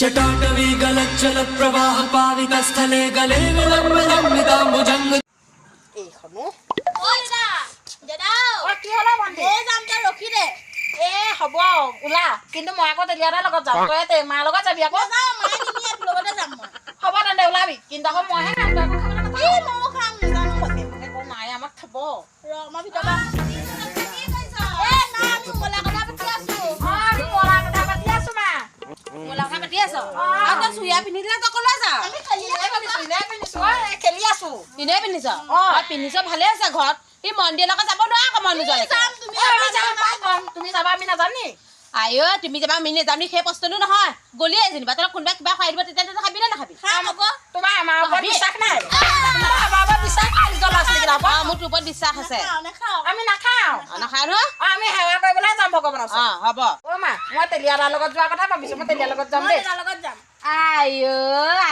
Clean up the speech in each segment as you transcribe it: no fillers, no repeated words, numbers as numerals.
जटाटवी गलज्जल प्रवाह पाविक स्थले गले विलंबिता भुजंग এইখনো ঐ দা জেদাও ও কি হলা বন্ধে এ যাম তা ৰখি দে এ হ'ব উলা কিন্তু মই আকৌ তেলিয়াৰ লগত যাম তই তে মাৰ লগত যাবি আকৌ যা মাই নিনি আৰ লগতে যাম মই হ'ব তেন্তে ওলাবি কিন্তু আকৌ মইহে খাম তই খাবলৈ নাপাবি এই মই খাম জানো মতে একো মাই আমাক খাব ৰ মই ভিতৰবা এ না আমি মোলা কথা পাতি আছো আমি মোলা কথা পাতি আছো মা মোলা কথা পাতি আছো আৰু তই সুয়া পিন্ধিলে তই কলৈ যা আমি খেলি আছো দিনে পিন্ধিছ অ পিন্ধিছ ভালে আছে ঘৰত এই মন্দিৰৰ লগত যাব নোৱাৰা আকৌ মন নোযোৱালে তুমি যাবা আমি নাজানো নি আইও তুমি যাবা আমি নাজানো সেই প্ৰশ্নটো নহয় গলিয়ে যেনিবা তই কোনোবা কিবা খুৱাই দিব তেতিয়া খাবি নে নাখাবি খাম আকৌ তোমাৰ আমাৰ ওপৰত বিশ্বাস নাই আমাৰ ওপৰত বিশ্বাস নাই মোৰ তোৰ ওপৰত বিশ্বাস আছে আমি নাখাওঁ নাখাওঁ ন আমি সেৱা কৰিবলৈ যাম ভগৱানৰ ওচৰত অ হ'ব অ মা মই তেলিয়াৰ লগত যোৱাৰ কথা ভাবিছো মই তেলিয়াৰ লগত যাম দেই লগত যাম আইও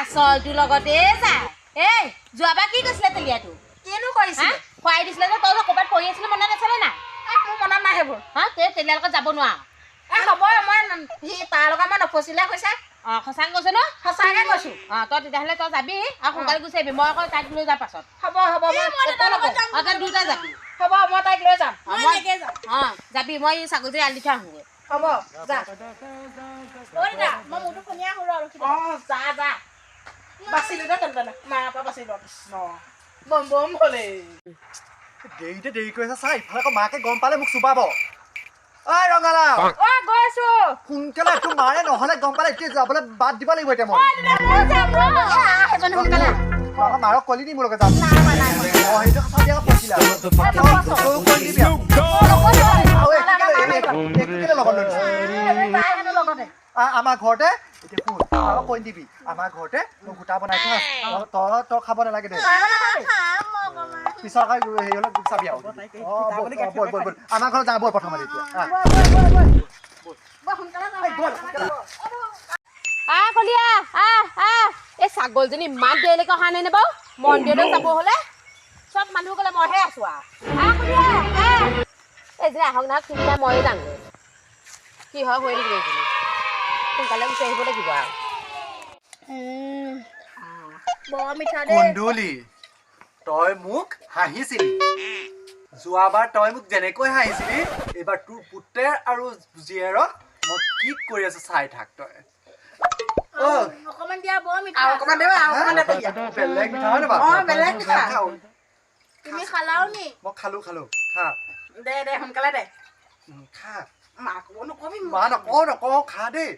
আচলটোৰ লগতে যা এই যোৱাবাৰ কি কৈছিলে তেলিয়াটো কিনো কৰিছিলে খুৱাই দিছিলে যে তই ক'ৰবাত পঢ়ি আছিলি মনত নাছিলে না মোৰ মনত নাই সেইবোৰ হা তই তেলিয়াৰ লগত যাব নোৱাৰ হ'ব মই সি তাৰ লগত মই নফচিলে কৈছে অ সঁচাকৈ কৈছে ন সঁচাকৈ কৈছো অ তই তেতিয়াহ'লে তই যাবি আৰু সোনকালে গুচি আহিবি মই আকৌ তাইক লৈ যাম পাছত হ'ব হ'ব মই তই দুটা যাবি হ'ব মই তাইক লৈ যাম অ যাবি মই ছাগলী আলি দি থৈ আহোঁগৈ হ'ব যা মই মোৰটো শুনিয়া শুৰ অ যা যা বাচিলো দে তেন্তে মাৰ পৰা বাচিলো কৃষ্ণ বম বম হলে দেৰিতে দেৰি কৰিছে চা ইফালে আকৌ মাকে গম পালে মোক চুবাব ঐ ৰঙালাও অ গৈছো সোনকালে তোৰ মাৰে নহ'লে গম পালে এতিয়া যাবলৈ বাদ দিব লাগিব এতিয়া মই মাৰক কলি নি মোৰ লগত যাম সেইটো কথা দিয়া কৈছিলা আমাৰ ঘৰতে এতিয়া শুন আৰু কৈ দিবি আমাৰ ঘৰতে মই গোটা বনাই থোৱা তই খাব নালাগে দে পিছৰ হেৰি হ'লে চাবি আৰু আমাৰ ঘৰত যাব প্ৰথমতে এতিয়া কলিয়া এই ছাগলজনী ইমান দেৰিলৈকে অহা নাই নে বাৰু মন্দিৰলৈ যাব হ'লে চব মানুহ গ'লে মইহে আছো আৰু এইজনী আহক নাহক চিন্তা ময়ে যামগৈ কি হয় হৈ থাকিব এইজনী সোনকালে গুচি আহিব লাগিব আৰু বৰ মিঠা দেই কুন্দুলি তই মোক হাঁহিছিলি যোৱাবাৰ তই মোক যেনেকৈ হাঁহিছিলি এইবাৰ তোৰ পুতেৰ আৰু জীয়েৰক মই কি কৰি আছো চাই থাক তই অকমান দিয়া বৰ মিঠা অকমান দেবা অকমান দে বেলেগ মিঠা হয় নে বেলেগ মিঠা তুমি খালাও নি মই খালো খা দে সোনকালে দে খা মাক নকবি মা নকওঁ খা দেই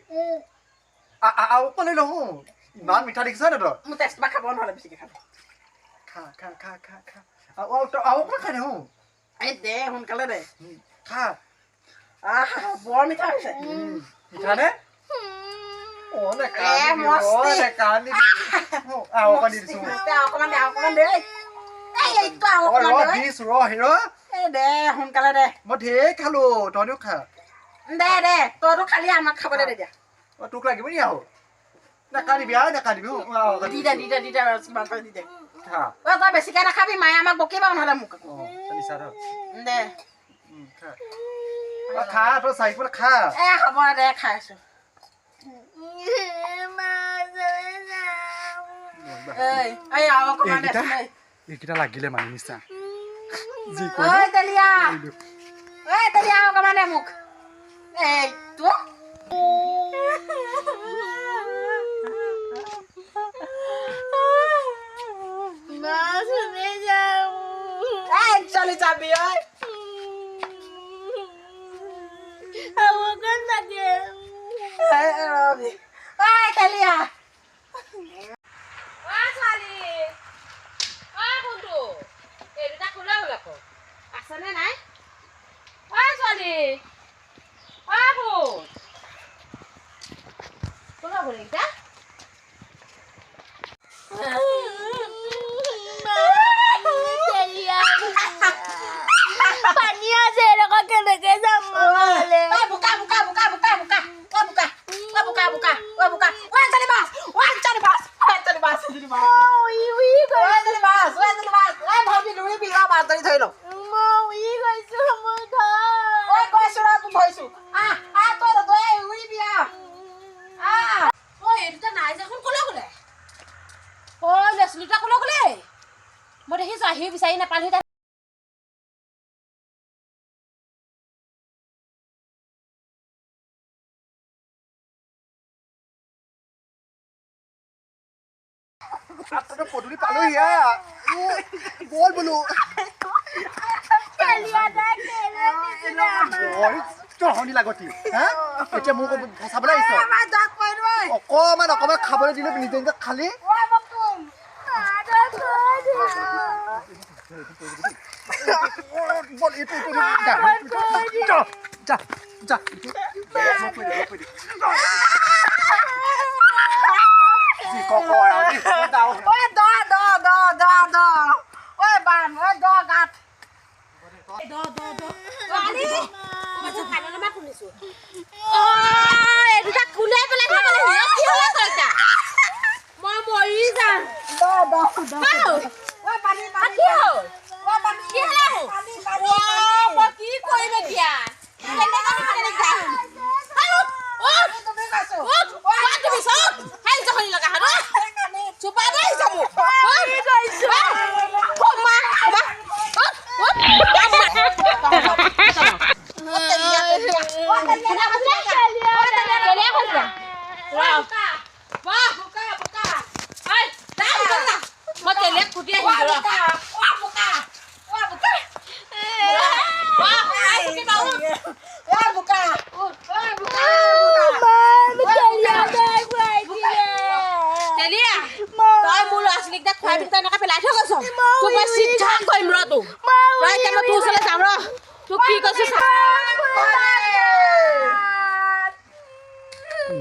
আৰু অকলে নহওঁ ইমান মিঠা দেখিছ নে তই মোৰ টেষ্ট খাব নহ'লে বেছিকে খাব খা আৰু অকণমান খাই নহওঁ এই দে সোনকালে দে খা বৰ মিঠা হৈছে মিঠা নে সোনকালে দে মই ঢেৰ খালো তইও খা দে তইতো খালি আমাক খাব দে তেতিয়া তোক লাগিব নি আৰু নাকানিবি তই বেছিকে নাখাবি মায়ে আমাক বকিবা নহ'লে মোক দে খা তই চাই পেলাই খা হ'ব দে খাই আছো এইকেইটা লাগিলে মানে নিচা অকমান দে মোক এইটো চলি যাবি খেলিয়া আছেনে নাই ছোৱালী কোন ভৰিটা পানী আছে এনেকুৱা কেনেকে যাম আহিও বিচাৰি নাপালো তই পদূলি পালোহি বল বোলো তহঁতি লাগতি হা এতিয়া মোক ফচাবলৈ আহিছ অকমান খাবলৈ দিলে নিজে নিজে খালি